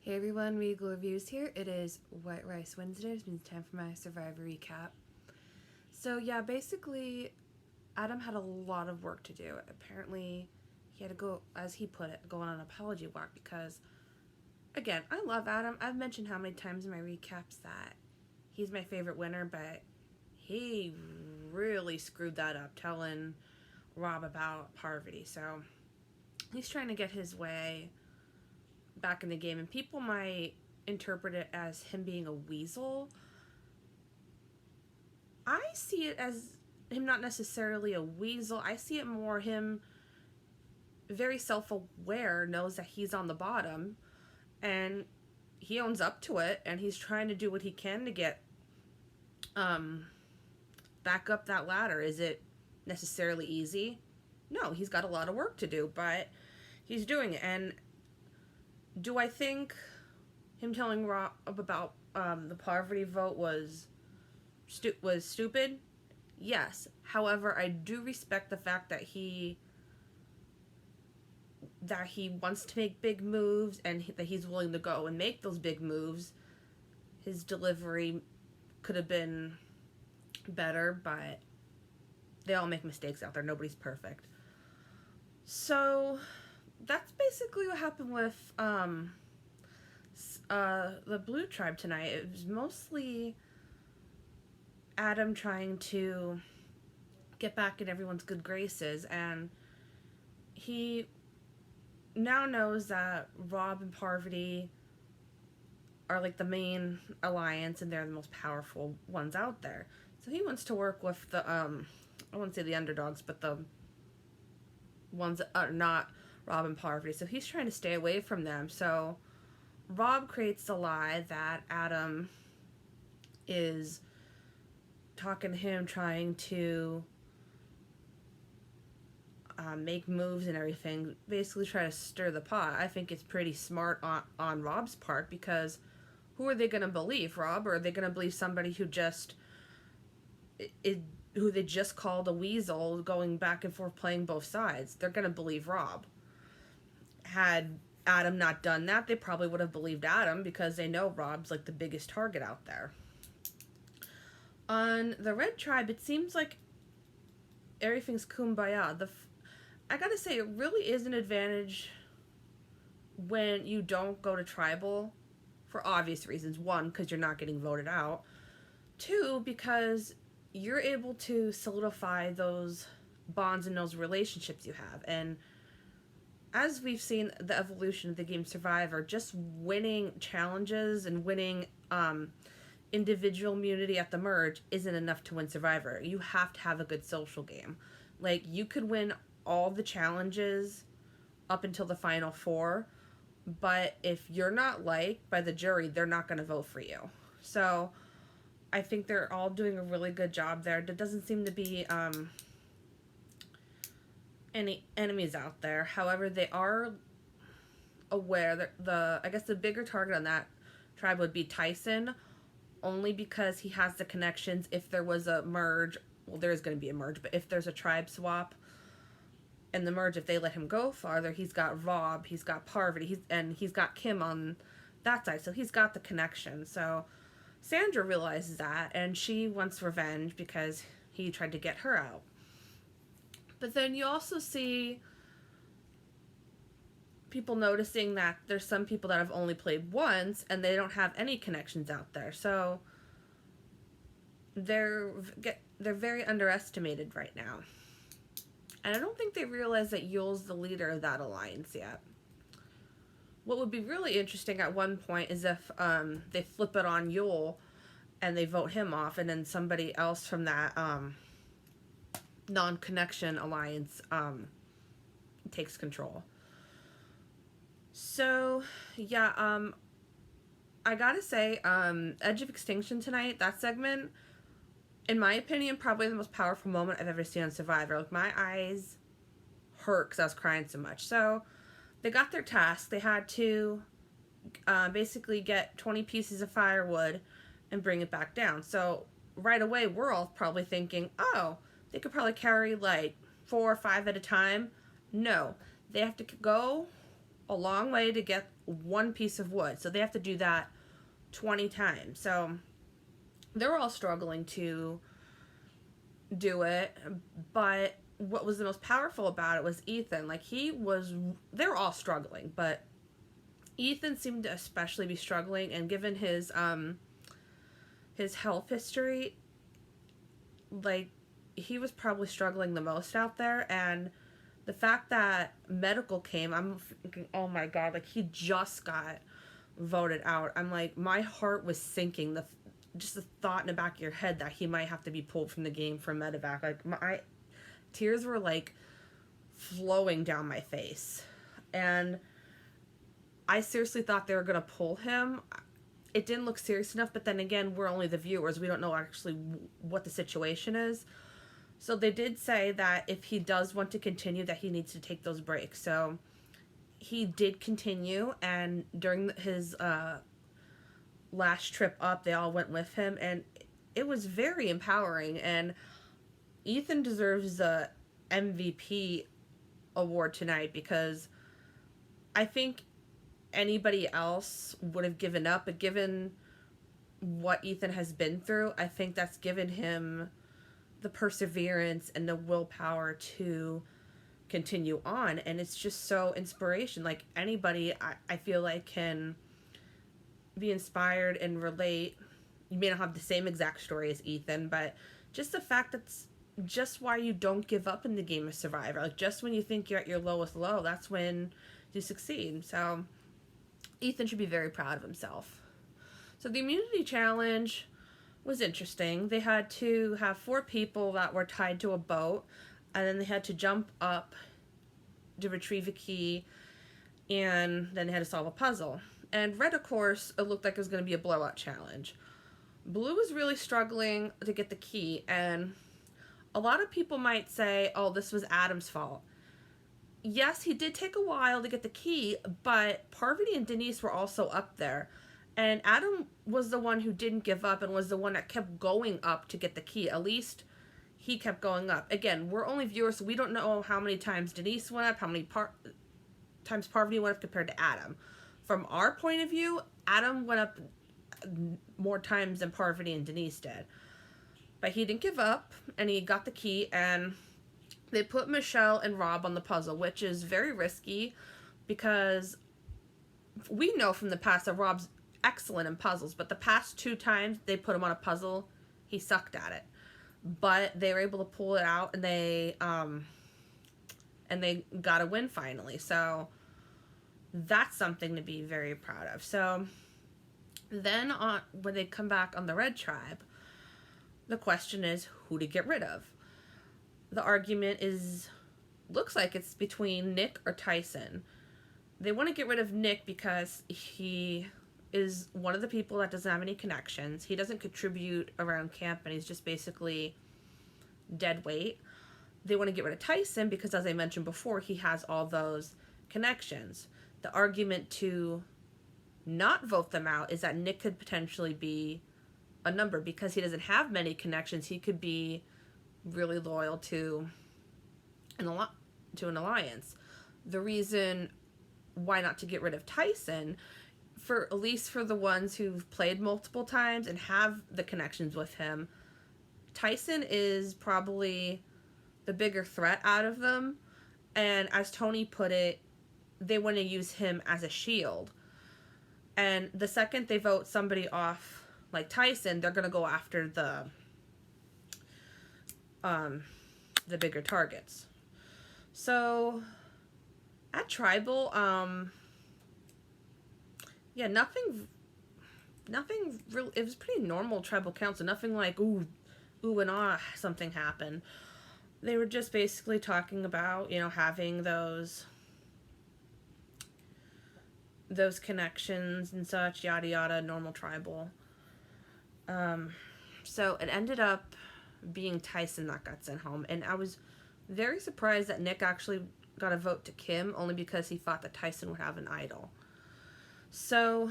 Hey everyone, Regal Reviews here. It is White Rice Wednesday. It means time for my Survivor recap. So yeah, basically, Adam had a lot of work to do. Apparently, he had to go, as he put it, go on an apology walk because, again, I love Adam. I've mentioned how many times in my recaps that he's my favorite winner, but he really screwed that up telling Rob about Parvati. So he's trying to get his way back in the game, and people might interpret it as him being a weasel. I see it as him not necessarily a weasel. I see it more him very self-aware, knows that he's on the bottom, and he owns up to it, and he's trying to do what he can to get back up that ladder. Is it necessarily easy? No, he's got a lot of work to do, but he's doing it. And do I think him telling Rob about the Parvati vote was stupid? Yes. However, I do respect the fact that he wants to make big moves and that he's willing to go and make those big moves. His delivery could have been better, but they all make mistakes out there. Nobody's perfect. So that's basically what happened with the Blue Tribe tonight. It was mostly Adam trying to get back in everyone's good graces, and he now knows that Rob and Parvati are like the main alliance and they're the most powerful ones out there. So he wants to work with the I wouldn't say the underdogs, but the ones that are not Rob and Parvati. So he's trying to stay away from them. So Rob creates the lie that Adam is talking to him, trying to make moves and everything, basically try to stir the pot. I think it's pretty smart on Rob's part, because who are they going to believe, Rob, or are they going to believe somebody who who they just called a weasel, going back and forth playing both sides? They're going to believe Rob. Had Adam not done that, they probably would have believed Adam, because they know Rob's like the biggest target out there. On the Red Tribe, it seems like everything's kumbaya. I gotta say, it really is an advantage when you don't go to tribal, for obvious reasons. One, because you're not getting voted out. Two, because you're able to solidify those bonds and those relationships you have. And as we've seen the evolution of the game Survivor, just winning challenges and winning individual immunity at the merge isn't enough to win Survivor. You have to have a good social game. Like, you could win all the challenges up until the final four, but if you're not liked by the jury, they're not going to vote for you. So I think they're all doing a really good job there. There doesn't seem to be any enemies out there. However, they are aware that I guess the bigger target on that tribe would be Tyson, only because he has the connections. If there was a merge, well, there is going to be a merge, but if there's a tribe swap and the merge, if they let him go farther, he's got Rob, he's got Parvati, he's got Kim on that side, so he's got the connection. So Sandra realizes that, and she wants revenge because he tried to get her out. But then you also see people noticing that there's some people that have only played once and they don't have any connections out there. So they're very underestimated right now. And I don't think they realize that Yule's the leader of that alliance yet. What would be really interesting at one point is if they flip it on Yule and they vote him off, and then somebody else from that non-connection alliance takes control. So, yeah, I gotta say, Edge of Extinction tonight, that segment, in my opinion, probably the most powerful moment I've ever seen on Survivor. Like, my eyes hurt because I was crying so much. So they got their task. They had to basically get 20 pieces of firewood and bring it back down. So right away, we're all probably thinking, oh, they could probably carry like 4 or 5 at a time. No, they have to go a long way to get one piece of wood. So they have to do that 20 times. So they're all struggling to do it. But what was the most powerful about it was Ethan. Like, they're all struggling, but Ethan seemed to especially be struggling, and given his health history, like, he was probably struggling the most out there. And the fact that medical came, I'm thinking, oh my god, like, he just got voted out. I'm like, my heart was sinking. Just the thought in the back of your head that he might have to be pulled from the game for medevac. Like, my tears were like flowing down my face, and I seriously thought they were gonna pull him. It didn't look serious enough, but then again, we're only the viewers. We don't know actually what the situation is. So they did say that if he does want to continue, that he needs to take those breaks. So he did continue, and during his last trip up, they all went with him, and it was very empowering. And Ethan deserves the MVP award tonight, because I think anybody else would have given up, but given what Ethan has been through, I think that's given him the perseverance and the willpower to continue on. And it's just so inspiration. Like, anybody, I feel like, can be inspired and relate. You may not have the same exact story as Ethan, but just the fact that's just why you don't give up in the game of Survivor. Like, just when you think you're at your lowest low, that's when you succeed. So Ethan should be very proud of himself. So the immunity challenge was interesting. They had to have 4 people that were tied to a boat, and then they had to jump up to retrieve a key, and then they had to solve a puzzle. And red, of course, it looked like it was going to be a blowout challenge. Blue was really struggling to get the key, and a lot of people might say, oh, this was Adam's fault. Yes, he did take a while to get the key, but Parvati and Denise were also up there. And Adam was the one who didn't give up and was the one that kept going up to get the key. At least he kept going up. Again, we're only viewers, so we don't know how many times Denise went up, how many times Parvati went up compared to Adam. From our point of view, Adam went up more times than Parvati and Denise did. But he didn't give up, and he got the key, and they put Michelle and Rob on the puzzle, which is very risky, because we know from the past that Rob's excellent in puzzles, but the past 2 times they put him on a puzzle, he sucked at it. But they were able to pull it out, and they got a win finally. So that's something to be very proud of. So then when they come back on the red tribe, the question is who to get rid of. The argument looks like it's between Nick or Tyson. They want to get rid of Nick because he is one of the people that doesn't have any connections. He doesn't contribute around camp, and he's just basically dead weight. They want to get rid of Tyson because, as I mentioned before, he has all those connections. The argument to not vote them out is that Nick could potentially be a number because he doesn't have many connections. He could be really loyal to an alliance. The reason why not to get rid of Tyson, for at least for the ones who've played multiple times and have the connections with him, Tyson is probably the bigger threat out of them. And as Tony put it, they want to use him as a shield. And the second they vote somebody off like Tyson, they're going to go after the bigger targets. So at Tribal, yeah, nothing real. It was pretty normal Tribal council. Nothing like ooh and ah, something happened. They were just basically talking about, having those connections and such, yada yada, normal Tribal. So it ended up being Tyson that got sent home, and I was very surprised that Nick actually got a vote to Kim, only because he thought that Tyson would have an idol. So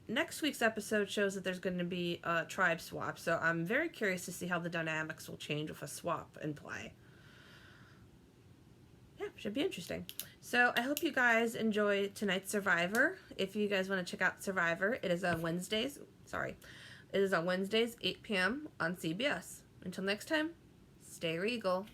next week's episode shows that there's going to be a tribe swap, so I'm very curious to see how the dynamics will change with a swap in play. Yeah, should be interesting. So I hope you guys enjoy tonight's Survivor. If you guys want to check out Survivor, it is on Wednesdays. Sorry. It is on Wednesdays, 8 p.m. on CBS. Until next time, stay regal.